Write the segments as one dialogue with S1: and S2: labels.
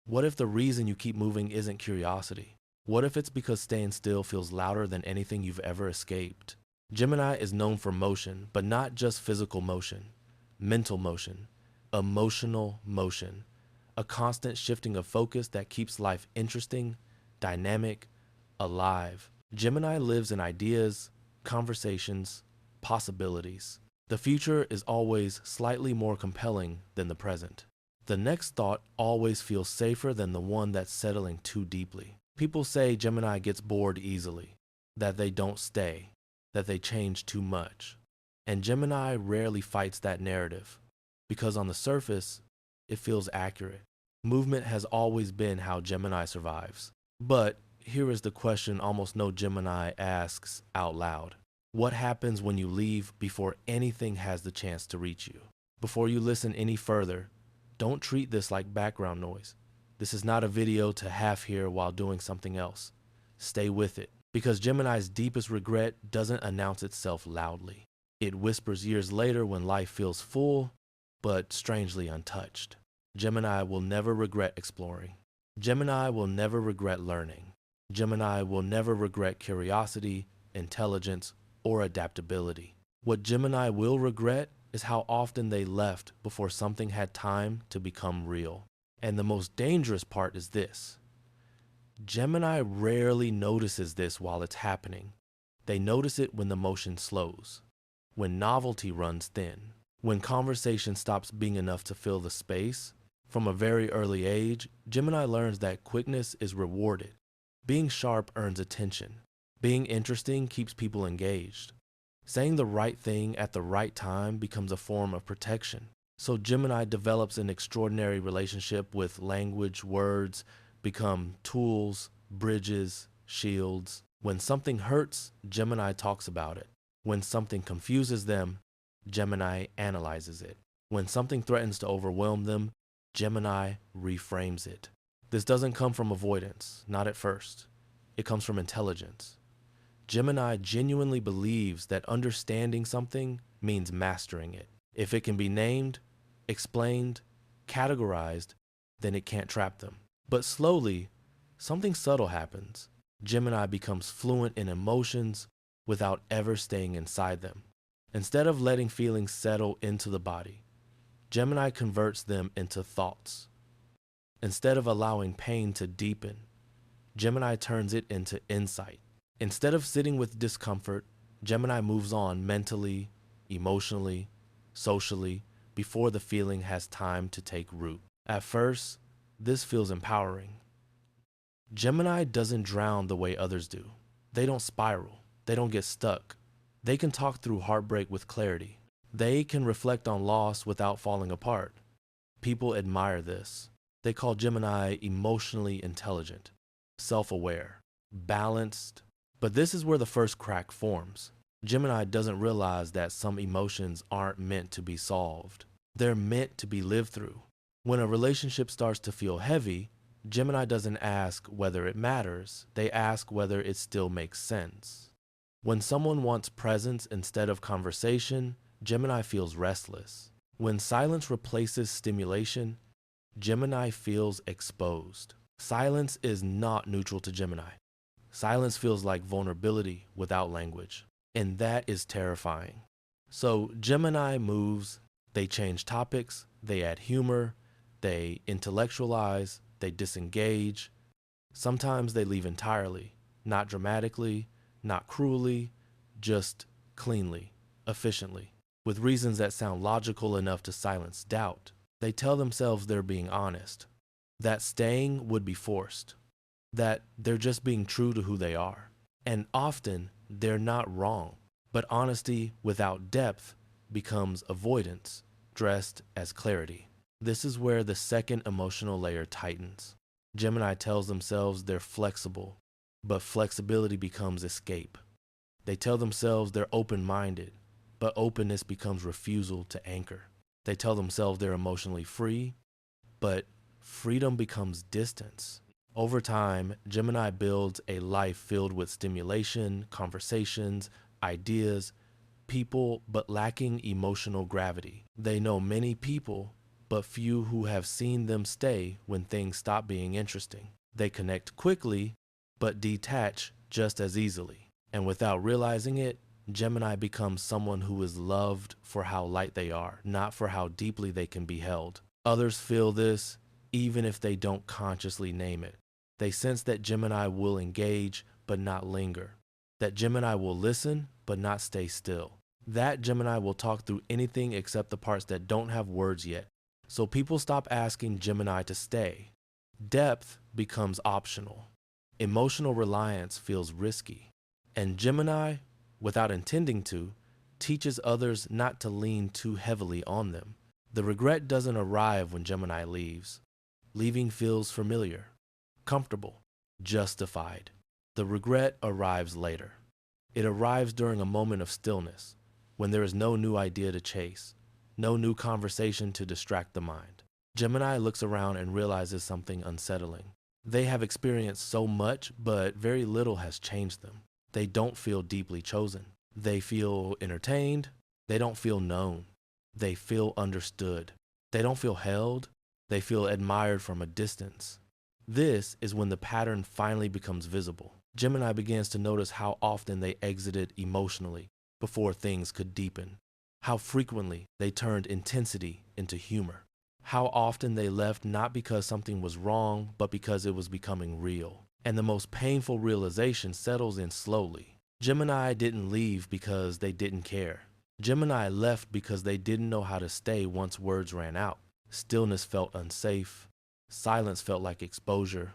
S1: What if the reason you keep moving isn't curiosity? What if it's because staying still feels louder than anything you've ever escaped? Gemini is known for motion, but not just physical motion, mental motion, emotional motion, a constant shifting of focus that keeps life interesting, dynamic, alive. Gemini lives in ideas, conversations, possibilities. The future is always slightly more compelling than the present. The next thought always feels safer than the one that's settling too deeply. People say Gemini gets bored easily, that they don't stay, that they change too much. And Gemini rarely fights that narrative, because on the surface, it feels accurate. Movement has always been how Gemini survives. But here is the question almost no Gemini asks out loud. What happens when you leave before anything has the chance to reach you? Before you listen any further, don't treat this like background noise. This is not a video to half hear while doing something else. Stay with it, because Gemini's deepest regret doesn't announce itself loudly. It whispers years later when life feels full, but strangely untouched. Gemini will never regret exploring. Gemini will never regret learning. Gemini will never regret curiosity, intelligence, or adaptability. What Gemini will regret is how often they left before something had time to become real. And the most dangerous part is this. Gemini rarely notices this while it's happening. They notice it when the motion slows, when novelty runs thin, when conversation stops being enough to fill the space. From a very early age, Gemini learns that quickness is rewarded. Being sharp earns attention. Being interesting keeps people engaged. Saying the right thing at the right time becomes a form of protection. So Gemini develops an extraordinary relationship with language. Words become tools, bridges, shields. When something hurts, Gemini talks about it. When something confuses them, Gemini analyzes it. When something threatens to overwhelm them, Gemini reframes it. This doesn't come from avoidance, not at first. It comes from intelligence. Gemini genuinely believes that understanding something means mastering it. If it can be named, explained, categorized, then it can't trap them. But slowly, something subtle happens. Gemini becomes fluent in emotions without ever staying inside them. Instead of letting feelings settle into the body, Gemini converts them into thoughts. Instead of allowing pain to deepen, Gemini turns it into insight. Instead of sitting with discomfort, Gemini moves on mentally, emotionally, socially, before the feeling has time to take root. At first, this feels empowering. Gemini doesn't drown the way others do. They don't spiral. They don't get stuck. They can talk through heartbreak with clarity. They can reflect on loss without falling apart. People admire this. They call Gemini emotionally intelligent, self-aware, balanced. But this is where the first crack forms. Gemini doesn't realize that some emotions aren't meant to be solved. They're meant to be lived through. When a relationship starts to feel heavy, Gemini doesn't ask whether it matters. They ask whether it still makes sense. When someone wants presence instead of conversation, Gemini feels restless. When silence replaces stimulation, Gemini feels exposed. Silence is not neutral to Gemini. Silence feels like vulnerability without language, and that is terrifying. So Gemini moves, they change topics, they add humor, they intellectualize, they disengage. Sometimes they leave entirely, not dramatically, not cruelly, just cleanly, efficiently, with reasons that sound logical enough to silence doubt. They tell themselves they're being honest, that staying would be forced, that they're just being true to who they are. And often, they're not wrong, but honesty without depth becomes avoidance, dressed as clarity. This is where the second emotional layer tightens. Gemini tells themselves they're flexible, but flexibility becomes escape. They tell themselves they're open-minded, but openness becomes refusal to anchor. They tell themselves they're emotionally free, but freedom becomes distance. Over time, Gemini builds a life filled with stimulation, conversations, ideas, people, but lacking emotional gravity. They know many people, but few who have seen them stay when things stop being interesting. They connect quickly, but detach just as easily. And without realizing it, Gemini becomes someone who is loved for how light they are, not for how deeply they can be held. Others feel this even if they don't consciously name it. They sense that Gemini will engage but not linger, that Gemini will listen but not stay still, that Gemini will talk through anything except the parts that don't have words yet. So people stop asking Gemini to stay. Depth becomes optional. Emotional reliance feels risky. And Gemini, without intending to, teaches others not to lean too heavily on them. The regret doesn't arrive when Gemini leaves. Leaving feels familiar, comfortable, justified. The regret arrives later. It arrives during a moment of stillness, when there is no new idea to chase, no new conversation to distract the mind. Gemini looks around and realizes something unsettling. They have experienced so much, but very little has changed them. They don't feel deeply chosen. They feel entertained. They don't feel known. They feel understood. They don't feel held. They feel admired from a distance. This is when the pattern finally becomes visible. Gemini begins to notice how often they exited emotionally before things could deepen, how frequently they turned intensity into humor, how often they left not because something was wrong, but because it was becoming real. And the most painful realization settles in slowly. Gemini didn't leave because they didn't care. Gemini left because they didn't know how to stay once words ran out. Stillness felt unsafe. Silence felt like exposure.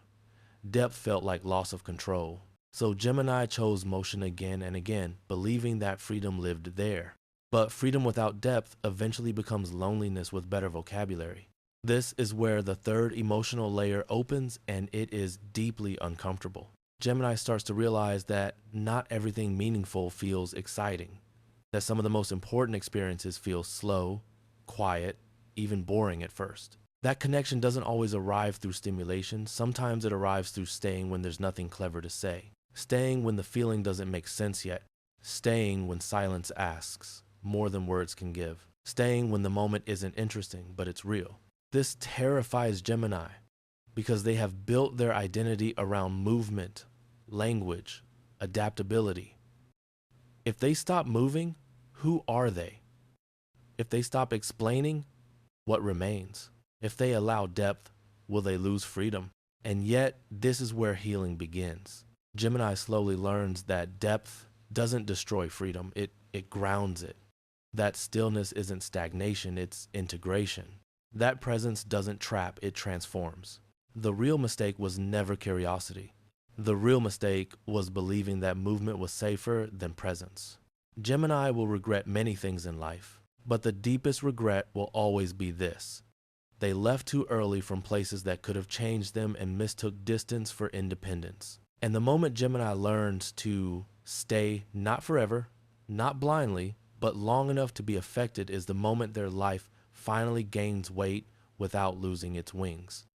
S1: Depth felt like loss of control. So Gemini chose motion again and again, believing that freedom lived there. But freedom without depth eventually becomes loneliness with better vocabulary. This is where the third emotional layer opens, and it is deeply uncomfortable. Gemini starts to realize that not everything meaningful feels exciting, that some of the most important experiences feel slow, quiet, even boring at first. That connection doesn't always arrive through stimulation. Sometimes it arrives through staying when there's nothing clever to say, staying when the feeling doesn't make sense yet, staying when silence asks more than words can give, staying when the moment isn't interesting, but it's real. This terrifies Gemini because they have built their identity around movement, language, adaptability. If they stop moving, who are they? If they stop explaining, what remains? If they allow depth, will they lose freedom? And yet, this is where healing begins. Gemini slowly learns that depth doesn't destroy freedom, it grounds it. That stillness isn't stagnation, it's integration. That presence doesn't trap, it transforms. The real mistake was never curiosity. The real mistake was believing that movement was safer than presence. Gemini will regret many things in life, but the deepest regret will always be this. They left too early from places that could have changed them and mistook distance for independence. And the moment Gemini learns to stay, not forever, not blindly, but long enough to be affected, is the moment their life finally gains weight without losing its wings.